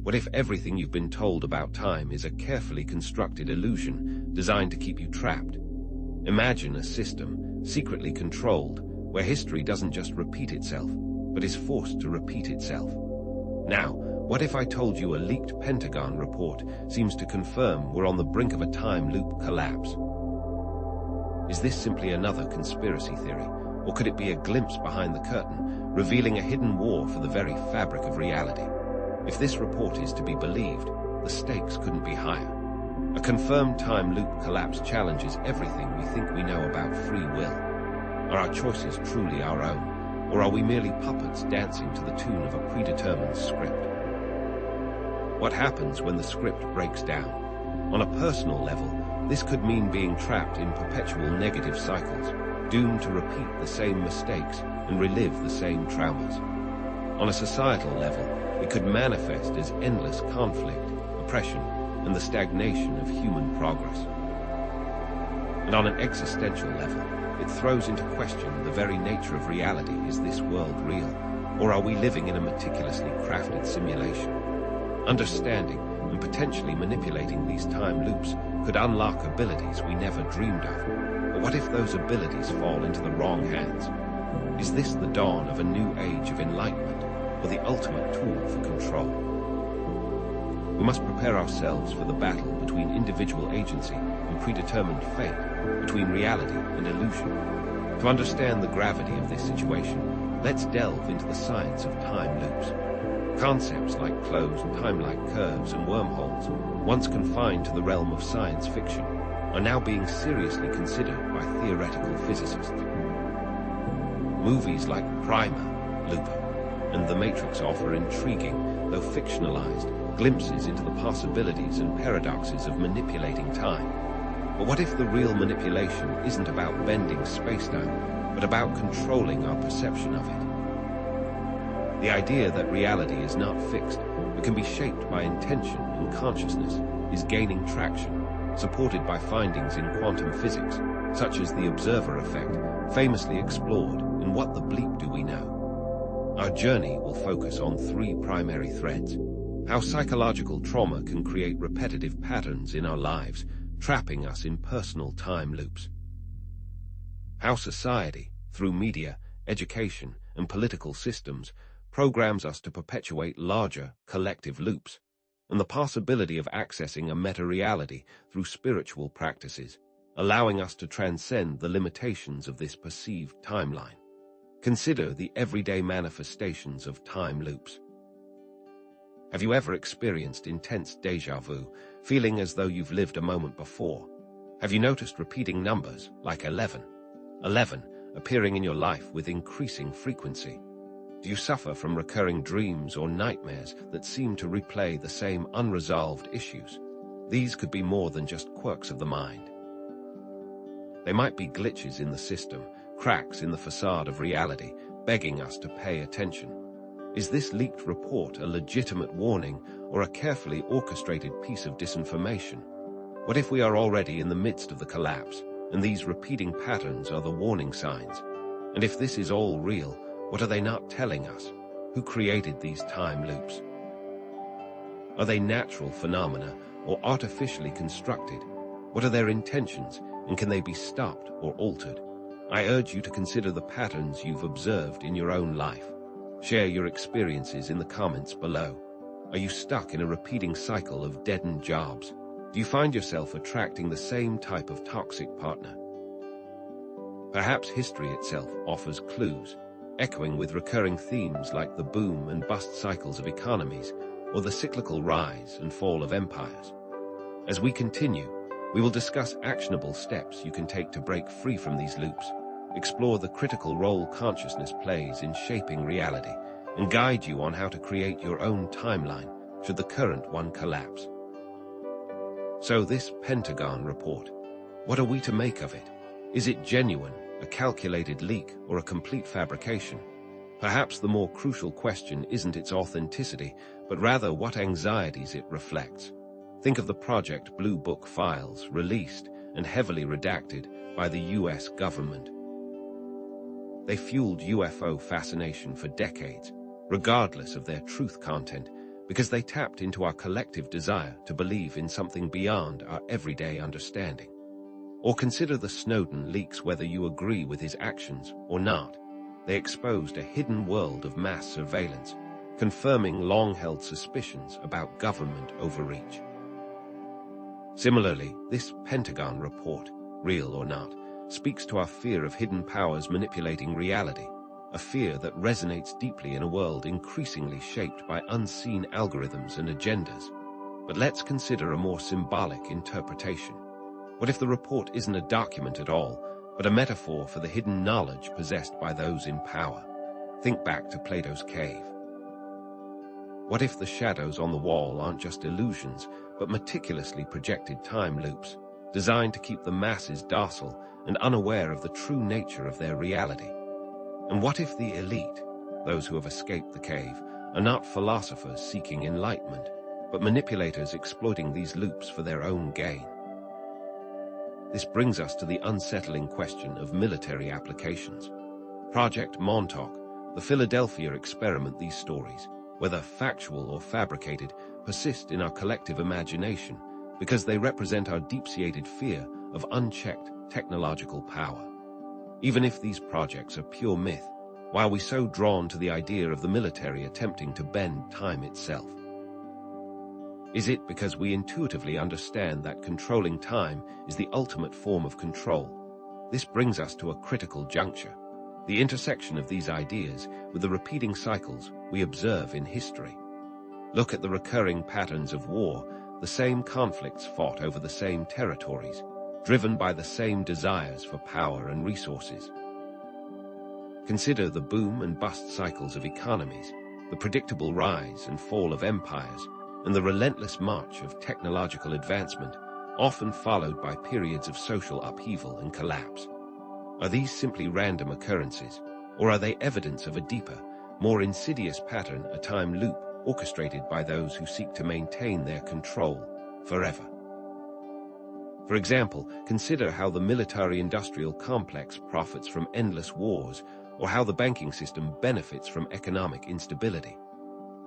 What if everything you've been told about time is a carefully constructed illusion designed to keep you trapped? Imagine a system, secretly controlled, where history doesn't just repeat itself, but is forced to repeat itself. Now, what if I told you a leaked Pentagon report seems to confirm we're on the brink of a time loop collapse? Is this simply another conspiracy theory, or could it be a glimpse behind the curtain, revealing a hidden war for the very fabric of reality? If this report is to be believed, the stakes couldn't be higher. A confirmed time loop collapse challenges everything we think we know about free will. Are our choices truly our own, or are we merely puppets dancing to the tune of a predetermined script? What happens when the script breaks down? On a personal level, this could mean being trapped in perpetual negative cycles, doomed to repeat the same mistakes and relive the same traumas. On a societal level, it could manifest as endless conflict, oppression, and the stagnation of human progress. And on an existential level, it throws into question the very nature of reality. Is this world real, or are we living in a meticulously crafted simulation? Understanding and potentially manipulating these time loops could unlock abilities we never dreamed of. But what if those abilities fall into the wrong hands? Is this the dawn of a new age of enlightenment, or the ultimate tool for control? We must prepare ourselves for the battle between individual agency and predetermined fate, between reality and illusion. To understand the gravity of this situation, let's delve into the science of time loops. Concepts like closed, time-like curves and wormholes, once confined to the realm of science fiction, are now being seriously considered by theoretical physicists. Movies like Primer, Looper, and The Matrix offer intriguing, though fictionalized, glimpses into the possibilities and paradoxes of manipulating time. But what if the real manipulation isn't about bending spacetime, but about controlling our perception of it? The idea that reality is not fixed, but can be shaped by intention and consciousness, is gaining traction, supported by findings in quantum physics, such as the observer effect, famously explored in What the Bleep Do We Know? Our journey will focus on three primary threads: how psychological trauma can create repetitive patterns in our lives, trapping us in personal time loops; how society, through media, education, and political systems, programs us to perpetuate larger, collective loops; and the possibility of accessing a meta-reality through spiritual practices, allowing us to transcend the limitations of this perceived timeline. Consider the everyday manifestations of time loops. Have you ever experienced intense déjà vu, feeling as though you've lived a moment before? Have you noticed repeating numbers, like 11, appearing in your life with increasing frequency? Do you suffer from recurring dreams or nightmares that seem to replay the same unresolved issues? These could be more than just quirks of the mind. They might be glitches in the system, cracks in the facade of reality, begging us to pay attention. Is this leaked report a legitimate warning or a carefully orchestrated piece of disinformation? What if we are already in the midst of the collapse, and these repeating patterns are the warning signs? And if this is all real, what are they not telling us? Who created these time loops? Are they natural phenomena or artificially constructed? What are their intentions, and can they be stopped or altered? I urge you to consider the patterns you've observed in your own life. Share your experiences in the comments below. Are you stuck in a repeating cycle of dead-end jobs? Do you find yourself attracting the same type of toxic partner? Perhaps history itself offers clues, echoing with recurring themes like the boom and bust cycles of economies, or the cyclical rise and fall of empires. As we continue, we will discuss actionable steps you can take to break free from these loops, explore the critical role consciousness plays in shaping reality, and guide you on how to create your own timeline should the current one collapse. So this Pentagon report, what are we to make of it? Is it genuine, a calculated leak, or a complete fabrication? Perhaps the more crucial question isn't its authenticity, but rather what anxieties it reflects. Think of the Project Blue Book files released and heavily redacted by the US government. They fueled UFO fascination for decades, regardless of their truth content, because they tapped into our collective desire to believe in something beyond our everyday understanding. Or consider the Snowden leaks. Whether you agree with his actions or not, they exposed a hidden world of mass surveillance, confirming long-held suspicions about government overreach. Similarly, this Pentagon report, real or not, speaks to our fear of hidden powers manipulating reality, a fear that resonates deeply in a world increasingly shaped by unseen algorithms and agendas. But let's consider a more symbolic interpretation. What if the report isn't a document at all, but a metaphor for the hidden knowledge possessed by those in power? Think back to Plato's cave. What if the shadows on the wall aren't just illusions, but meticulously projected time loops, designed to keep the masses docile and unaware of the true nature of their reality? And what if the elite, those who have escaped the cave, are not philosophers seeking enlightenment, but manipulators exploiting these loops for their own gain? This brings us to the unsettling question of military applications. Project Montauk, the Philadelphia experiment. These stories, whether factual or fabricated, persist in our collective imagination because they represent our deep-seated fear of unchecked technological power. Even if these projects are pure myth, why are we so drawn to the idea of the military attempting to bend time itself? Is it because we intuitively understand that controlling time is the ultimate form of control? This brings us to a critical juncture, the intersection of these ideas with the repeating cycles we observe in history. Look at the recurring patterns of war, the same conflicts fought over the same territories, driven by the same desires for power and resources. Consider the boom and bust cycles of economies, the predictable rise and fall of empires, and the relentless march of technological advancement, often followed by periods of social upheaval and collapse. Are these simply random occurrences, or are they evidence of a deeper, more insidious pattern, a time loop orchestrated by those who seek to maintain their control forever? For example, consider how the military-industrial complex profits from endless wars, or how the banking system benefits from economic instability.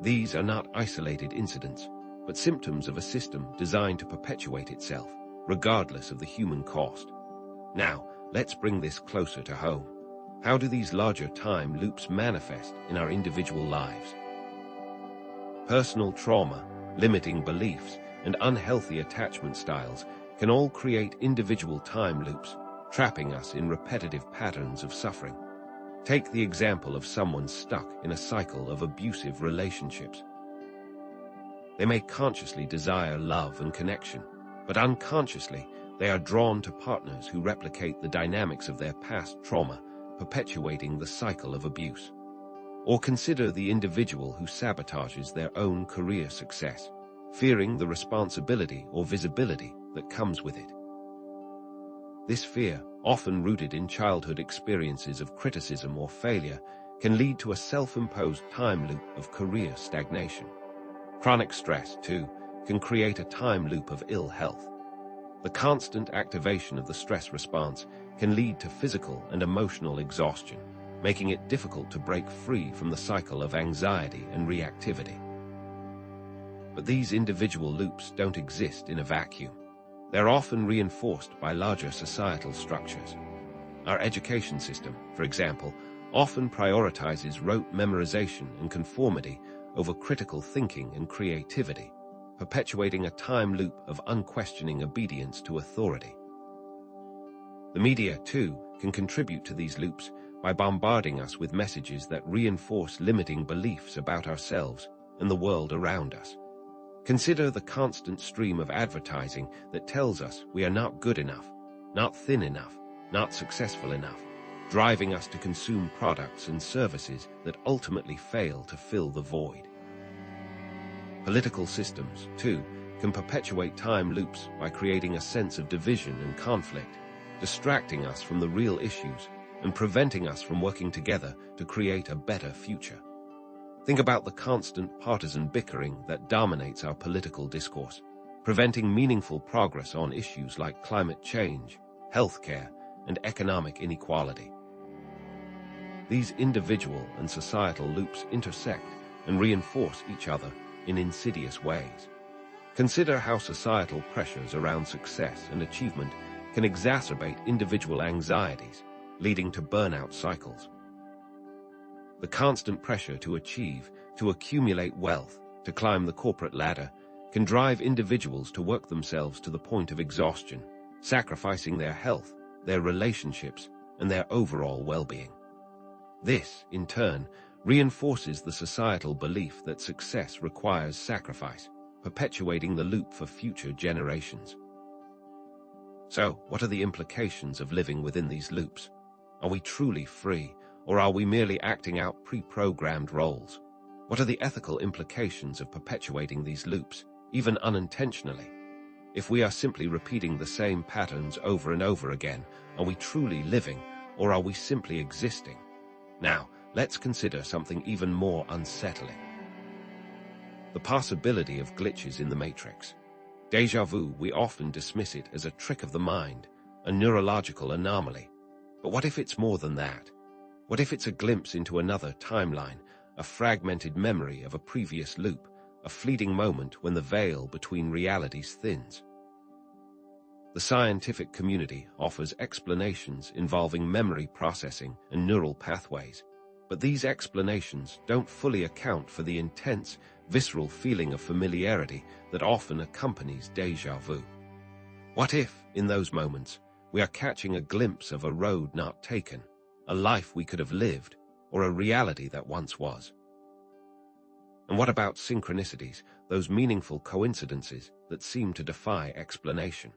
These are not isolated incidents, but symptoms of a system designed to perpetuate itself, regardless of the human cost. Now, let's bring this closer to home. How do these larger time loops manifest in our individual lives? Personal trauma, limiting beliefs, and unhealthy attachment styles can all create individual time loops, trapping us in repetitive patterns of suffering. Take the example of someone stuck in a cycle of abusive relationships. They may consciously desire love and connection, but unconsciously they are drawn to partners who replicate the dynamics of their past trauma, perpetuating the cycle of abuse. Or consider the individual who sabotages their own career success, fearing the responsibility or visibility that comes with it. This fear, often rooted in childhood experiences of criticism or failure, can lead to a self-imposed time loop of career stagnation. Chronic stress, too, can create a time loop of ill health. The constant activation of the stress response can lead to physical and emotional exhaustion, making it difficult to break free from the cycle of anxiety and reactivity. But these individual loops don't exist in a vacuum. They're often reinforced by larger societal structures. Our education system, for example, often prioritizes rote memorization and conformity over critical thinking and creativity, perpetuating a time loop of unquestioning obedience to authority. The media, too, can contribute to these loops by bombarding us with messages that reinforce limiting beliefs about ourselves and the world around us. Consider the constant stream of advertising that tells us we are not good enough, not thin enough, not successful enough, driving us to consume products and services that ultimately fail to fill the void. Political systems, too, can perpetuate time loops by creating a sense of division and conflict, distracting us from the real issues and preventing us from working together to create a better future. Think about the constant partisan bickering that dominates our political discourse, preventing meaningful progress on issues like climate change, healthcare, and economic inequality. These individual and societal loops intersect and reinforce each other, in insidious ways. Consider how societal pressures around success and achievement can exacerbate individual anxieties, leading to burnout cycles. The constant pressure to achieve, to accumulate wealth, to climb the corporate ladder, can drive individuals to work themselves to the point of exhaustion, sacrificing their health, their relationships, and their overall well-being. This, in turn, reinforces the societal belief that success requires sacrifice, perpetuating the loop for future generations. So, what are the implications of living within these loops? Are we truly free, or are we merely acting out pre-programmed roles? What are the ethical implications of perpetuating these loops, even unintentionally? If we are simply repeating the same patterns over and over again, are we truly living, or are we simply existing? Now, let's consider something even more unsettling. The possibility of glitches in the matrix. Déjà vu, we often dismiss it as a trick of the mind, a neurological anomaly. But what if it's more than that? What if it's a glimpse into another timeline, a fragmented memory of a previous loop, a fleeting moment when the veil between realities thins? The scientific community offers explanations involving memory processing and neural pathways, but these explanations don't fully account for the intense, visceral feeling of familiarity that often accompanies déjà vu. What if, in those moments, we are catching a glimpse of a road not taken, a life we could have lived, or a reality that once was? And what about synchronicities, those meaningful coincidences that seem to defy explanation?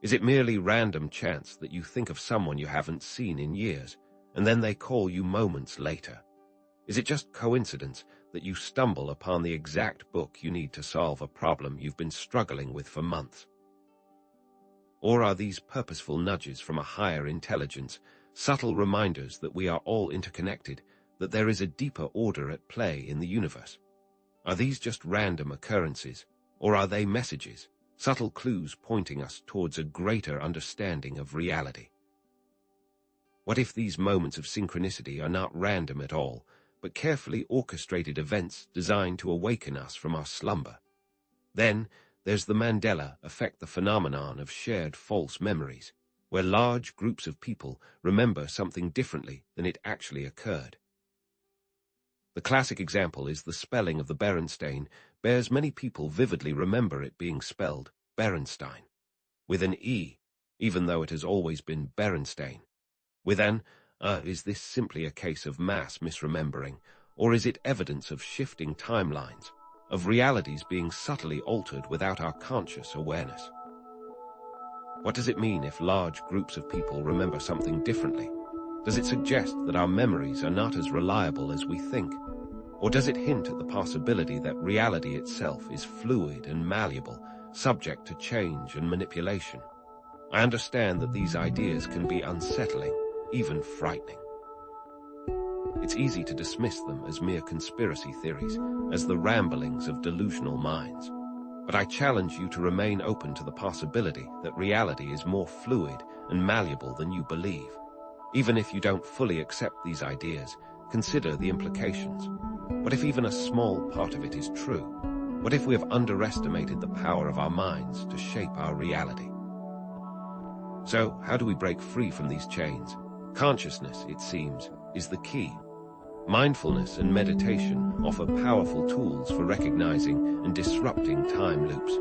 Is it merely random chance that you think of someone you haven't seen in years, and then they call you moments later? Is it just coincidence that you stumble upon the exact book you need to solve a problem you've been struggling with for months? Or are these purposeful nudges from a higher intelligence, subtle reminders that we are all interconnected, that there is a deeper order at play in the universe? Are these just random occurrences, or are they messages, subtle clues pointing us towards a greater understanding of reality? What if these moments of synchronicity are not random at all, but carefully orchestrated events designed to awaken us from our slumber? Then there's the Mandela effect, the phenomenon of shared false memories, where large groups of people remember something differently than it actually occurred. The classic example is the spelling of the Bernstein bears many people vividly remember it being spelled Bernstein, with an E, even though it has always been Bernstein. With an is this simply a case of mass misremembering, or is it evidence of shifting timelines, of realities being subtly altered without our conscious awareness? What does it mean if large groups of people remember something differently? Does it suggest that our memories are not as reliable as we think? Or does it hint at the possibility that reality itself is fluid and malleable, subject to change and manipulation? I understand that these ideas can be unsettling, even frightening. It's easy to dismiss them as mere conspiracy theories, as the ramblings of delusional minds. But I challenge you to remain open to the possibility that reality is more fluid and malleable than you believe. Even if you don't fully accept these ideas, consider the implications. What if even a small part of it is true? What if we have underestimated the power of our minds to shape our reality? So, how do we break free from these chains? Consciousness, it seems, is the key. Mindfulness and meditation offer powerful tools for recognizing and disrupting time loops.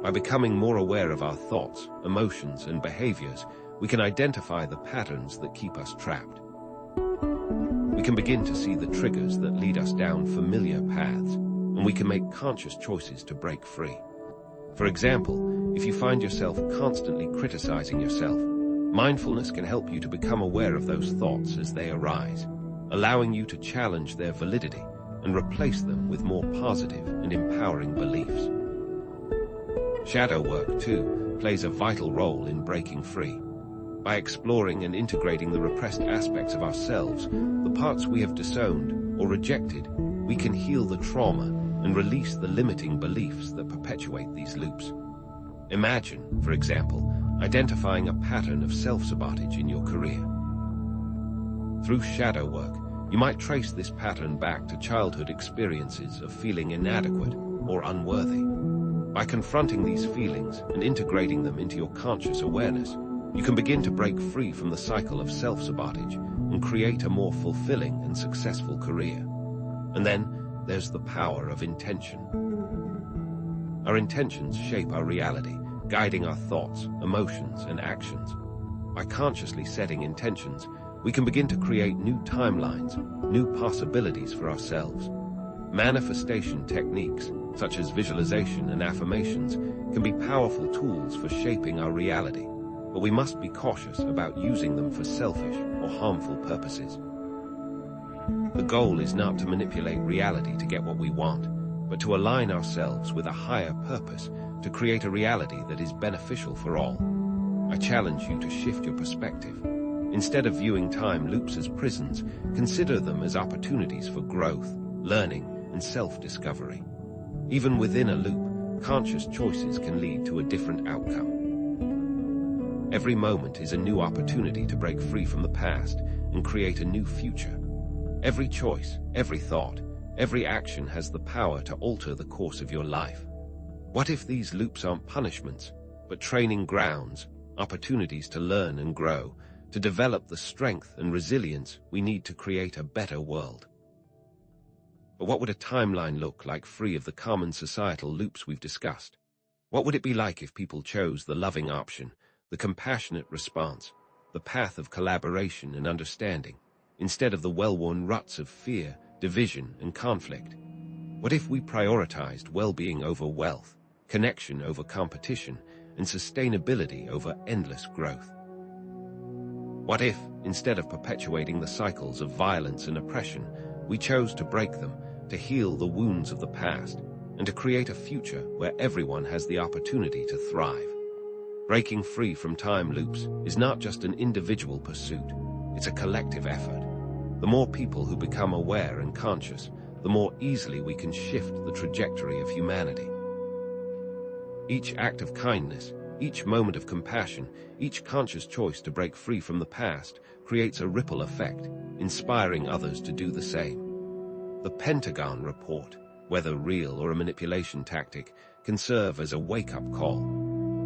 By becoming more aware of our thoughts, emotions, and behaviors, we can identify the patterns that keep us trapped. We can begin to see the triggers that lead us down familiar paths, and we can make conscious choices to break free. For example, if you find yourself constantly criticizing yourself, mindfulness can help you to become aware of those thoughts as they arise, allowing you to challenge their validity and replace them with more positive and empowering beliefs. Shadow work, too, plays a vital role in breaking free. By exploring and integrating the repressed aspects of ourselves, the parts we have disowned or rejected, we can heal the trauma and release the limiting beliefs that perpetuate these loops. Imagine, for example, identifying a pattern of self-sabotage in your career. Through shadow work, you might trace this pattern back to childhood experiences of feeling inadequate or unworthy. By confronting these feelings and integrating them into your conscious awareness, you can begin to break free from the cycle of self-sabotage and create a more fulfilling and successful career. And then there's the power of intention. Our intentions shape our reality, guiding our thoughts, emotions, and actions. By consciously setting intentions, we can begin to create new timelines, new possibilities for ourselves. Manifestation techniques, such as visualization and affirmations, can be powerful tools for shaping our reality, but we must be cautious about using them for selfish or harmful purposes. The goal is not to manipulate reality to get what we want, but to align ourselves with a higher purpose to create a reality that is beneficial for all. I challenge you to shift your perspective. Instead of viewing time loops as prisons, consider them as opportunities for growth, learning, and self-discovery. Even within a loop, conscious choices can lead to a different outcome. Every moment is a new opportunity to break free from the past and create a new future. Every choice, every thought, every action has the power to alter the course of your life. What if these loops aren't punishments, but training grounds, opportunities to learn and grow, to develop the strength and resilience we need to create a better world? But what would a timeline look like free of the common societal loops we've discussed? What would it be like if people chose the loving option, the compassionate response, the path of collaboration and understanding, instead of the well-worn ruts of fear, division, and conflict? What if we prioritized well-being over wealth, connection over competition, and sustainability over endless growth? What if, instead of perpetuating the cycles of violence and oppression, we chose to break them, to heal the wounds of the past, and to create a future where everyone has the opportunity to thrive? Breaking free from time loops is not just an individual pursuit, it's a collective effort. The more people who become aware and conscious, the more easily we can shift the trajectory of humanity. Each act of kindness, each moment of compassion, each conscious choice to break free from the past creates a ripple effect, inspiring others to do the same. The Pentagon report, whether real or a manipulation tactic, can serve as a wake-up call.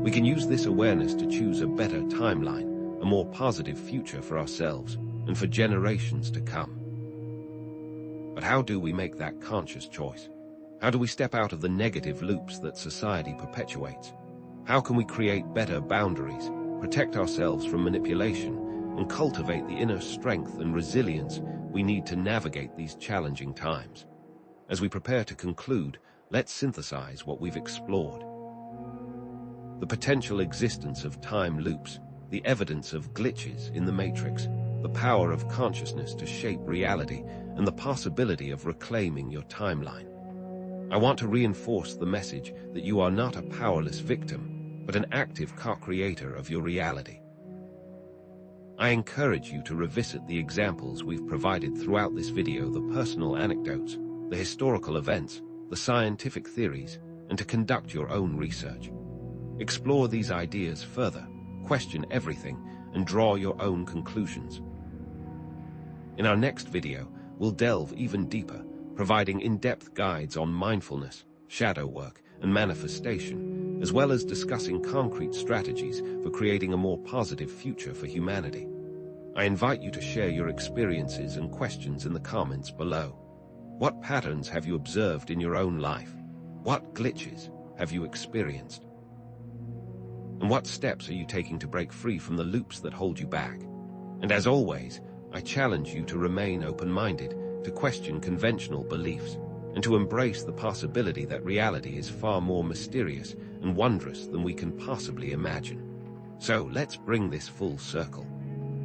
We can use this awareness to choose a better timeline, a more positive future for ourselves and for generations to come. But how do we make that conscious choice? How do we step out of the negative loops that society perpetuates? How can we create better boundaries, protect ourselves from manipulation, and cultivate the inner strength and resilience we need to navigate these challenging times? As we prepare to conclude, let's synthesize what we've explored. The potential existence of time loops, the evidence of glitches in the matrix, the power of consciousness to shape reality, and the possibility of reclaiming your timeline. I want to reinforce the message that you are not a powerless victim, but an active co-creator of your reality. I encourage you to revisit the examples we've provided throughout this video, the personal anecdotes, the historical events, the scientific theories, and to conduct your own research. Explore these ideas further, question everything, and draw your own conclusions. In our next video, we'll delve even deeper, providing in-depth guides on mindfulness, shadow work, and manifestation, as well as discussing concrete strategies for creating a more positive future for humanity. I invite you to share your experiences and questions in the comments below. What patterns have you observed in your own life? What glitches have you experienced? And what steps are you taking to break free from the loops that hold you back? And as always, I challenge you to remain open-minded, to question conventional beliefs, and to embrace the possibility that reality is far more mysterious and wondrous than we can possibly imagine. So let's bring this full circle.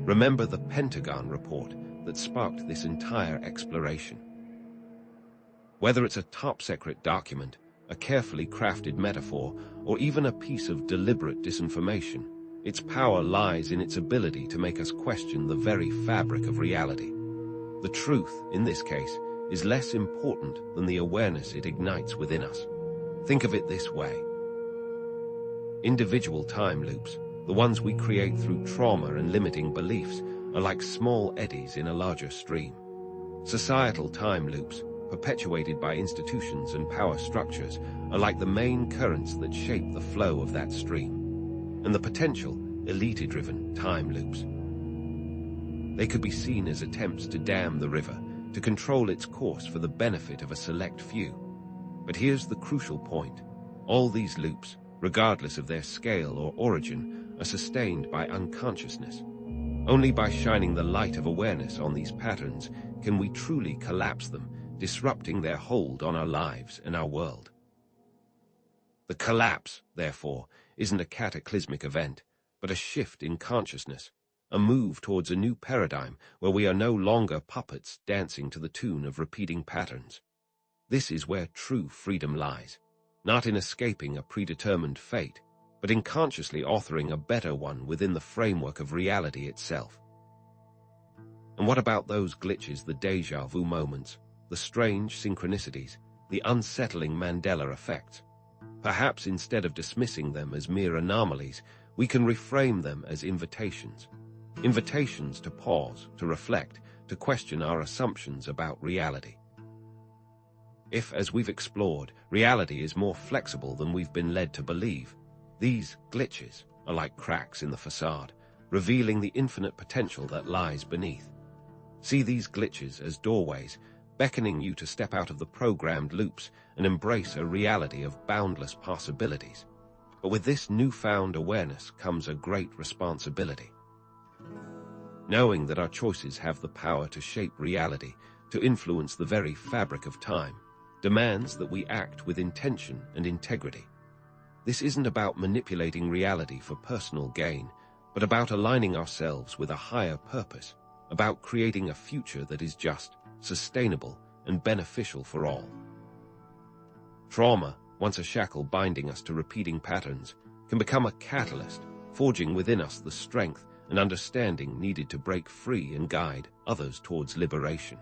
Remember the Pentagon report that sparked this entire exploration. Whether it's a top-secret document, a carefully crafted metaphor, or even a piece of deliberate disinformation, its power lies in its ability to make us question the very fabric of reality. The truth, in this case, is less important than the awareness it ignites within us. Think of it this way. Individual time loops, the ones we create through trauma and limiting beliefs, are like small eddies in a larger stream. Societal time loops, perpetuated by institutions and power structures, are like the main currents that shape the flow of that stream, and the potential, elite-driven time loops. They could be seen as attempts to dam the river, to control its course for the benefit of a select few. But here's the crucial point. All these loops, regardless of their scale or origin, are sustained by unconsciousness. Only by shining the light of awareness on these patterns can we truly collapse them, disrupting their hold on our lives and our world. The collapse, therefore, isn't a cataclysmic event, but a shift in consciousness, a move towards a new paradigm where we are no longer puppets dancing to the tune of repeating patterns. This is where true freedom lies, not in escaping a predetermined fate, but in consciously authoring a better one within the framework of reality itself. And what about those glitches, the déjà vu moments, the strange synchronicities, the unsettling Mandela effects? Perhaps instead of dismissing them as mere anomalies, we can reframe them as invitations. Invitations to pause, to reflect, to question our assumptions about reality. If, as we've explored, reality is more flexible than we've been led to believe, these glitches are like cracks in the facade, revealing the infinite potential that lies beneath. See these glitches as doorways, beckoning you to step out of the programmed loops and embrace a reality of boundless possibilities. But with this newfound awareness comes a great responsibility. Knowing that our choices have the power to shape reality, to influence the very fabric of time, demands that we act with intention and integrity. This isn't about manipulating reality for personal gain, but about aligning ourselves with a higher purpose, about creating a future that is just, sustainable, and beneficial for all. Trauma, once a shackle binding us to repeating patterns, can become a catalyst, forging within us the strength and understanding needed to break free and guide others towards liberation.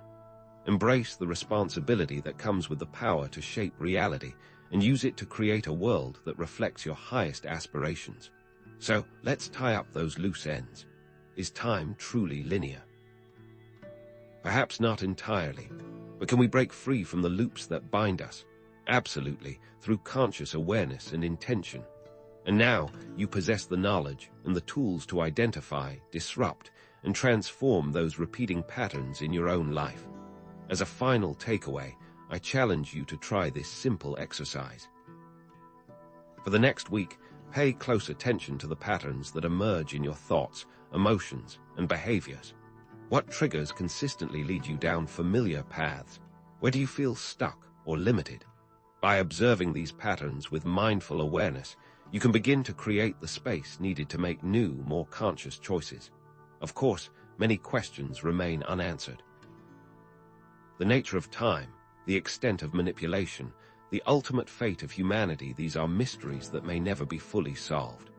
Embrace the responsibility that comes with the power to shape reality and use it to create a world that reflects your highest aspirations. So, let's tie up those loose ends. Is time truly linear? Perhaps not entirely, but can we break free from the loops that bind us? Absolutely, through conscious awareness and intention. And now, you possess the knowledge and the tools to identify, disrupt, and transform those repeating patterns in your own life. As a final takeaway, I challenge you to try this simple exercise. For the next week, pay close attention to the patterns that emerge in your thoughts, emotions, and behaviors. What triggers consistently lead you down familiar paths? Where do you feel stuck or limited? By observing these patterns with mindful awareness, you can begin to create the space needed to make new, more conscious choices. Of course, many questions remain unanswered. The nature of time, the extent of manipulation, the ultimate fate of humanity, these are mysteries that may never be fully solved.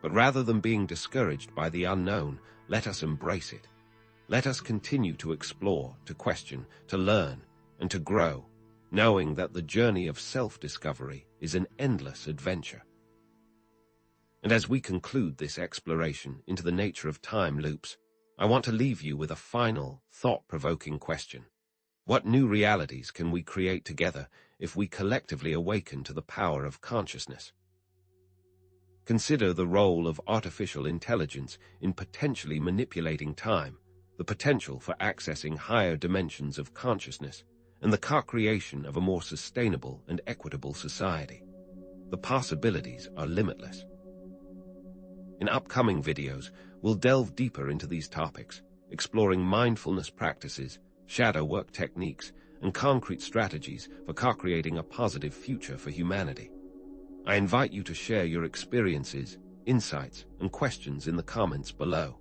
But rather than being discouraged by the unknown, let us embrace it. Let us continue to explore, to question, to learn, and to grow, knowing that the journey of self-discovery is an endless adventure. And as we conclude this exploration into the nature of time loops, I want to leave you with a final, thought-provoking question. What new realities can we create together if we collectively awaken to the power of consciousness? Consider the role of artificial intelligence in potentially manipulating time, the potential for accessing higher dimensions of consciousness, and the co-creation of a more sustainable and equitable society. The possibilities are limitless. In upcoming videos, we'll delve deeper into these topics, exploring mindfulness practices, shadow work techniques, and concrete strategies for co-creating a positive future for humanity. I invite you to share your experiences, insights, and questions in the comments below.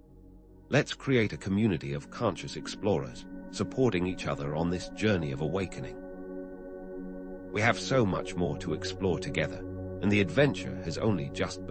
Let's create a community of conscious explorers, supporting each other on this journey of awakening. We have so much more to explore together, and the adventure has only just begun.